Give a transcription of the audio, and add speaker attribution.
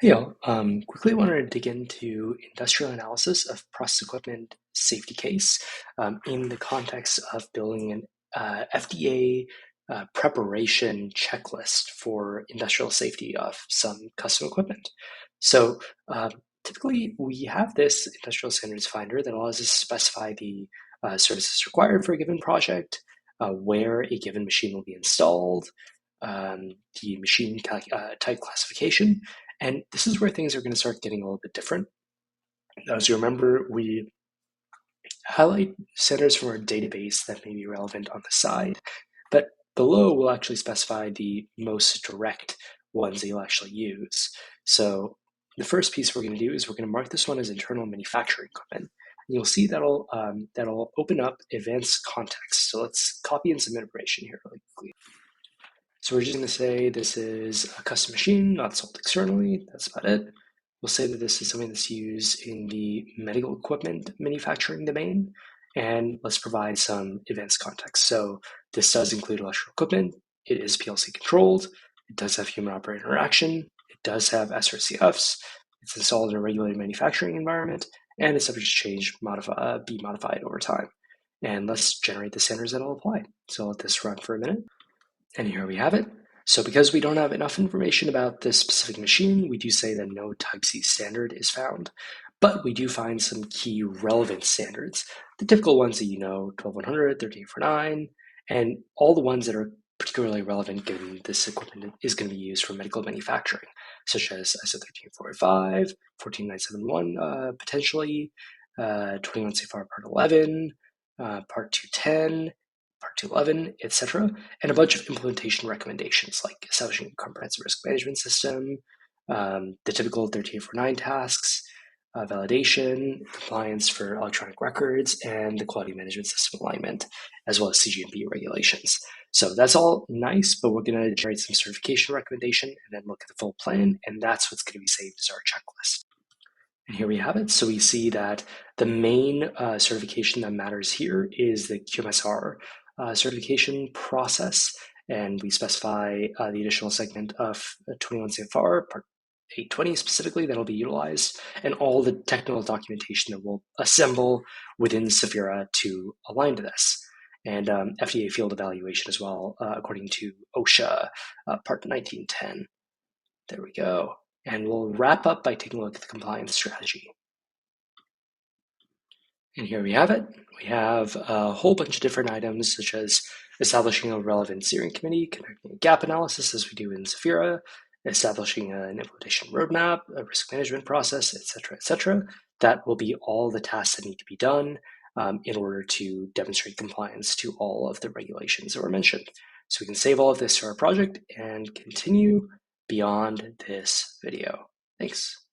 Speaker 1: Hey, y'all. Quickly wanted to dig into industrial analysis of process equipment safety case in the context of building an FDA preparation checklist for industrial safety of some custom equipment. So typically we have this industrial standards finder that allows us to specify the services required for a given project, where a given machine will be installed, the machine type classification, and this is where things are going to start getting a little bit different. As you remember, we highlight centers from our database that may be relevant on the side, but below we'll actually specify the most direct ones that you'll actually use. So the first piece we're going to do is we're going to mark this one as internal manufacturing equipment. And you'll see that'll open up advanced context. So let's copy in some information here really quickly. So we're just going to say this is a custom machine, not sold externally. That's about it. We'll say that this is something that's used in the medical equipment manufacturing domain. And let's provide some advanced context. So this does include electrical equipment. It is PLC controlled. It does have human operator interaction. It does have SRCFs. It's installed in a regulated manufacturing environment. And it's subject to change, be modified over time. And let's generate the standards that will apply. So I'll let this run for a minute. And here we have it. So because we don't have enough information about this specific machine, we do say that no Type C standard is found, but we do find some key relevant standards. The typical ones that you know, 12100, 13449, and all the ones that are particularly relevant given this equipment is going to be used for medical manufacturing, such as ISO 13485, 14971 potentially, 21 CFR Part 11, Part 210, Part 211, etc., and a bunch of implementation recommendations like establishing a comprehensive risk management system, the typical 13849 tasks, validation, compliance for electronic records, and the quality management system alignment, as well as CGMP regulations. So that's all nice, but we're going to generate some certification recommendation and then look at the full plan, and that's what's going to be saved as our checklist. And here we have it. So we see that the main certification that matters here is the QMSR certification process. And we specify the additional segment of 21 CFR, Part 820 specifically, that'll be utilized, and all the technical documentation that we'll assemble within Saphira to align to this. And FDA field evaluation as well, according to OSHA, Part 1910. There we go. And we'll wrap up by taking a look at the compliance strategy. And here we have it. We have a whole bunch of different items, such as establishing a relevant steering committee, conducting a gap analysis as we do in Saphira, establishing an implementation roadmap, a risk management process, etc. That will be all the tasks that need to be done in order to demonstrate compliance to all of the regulations that were mentioned. So we can save all of this to our project and continue beyond this video. Thanks.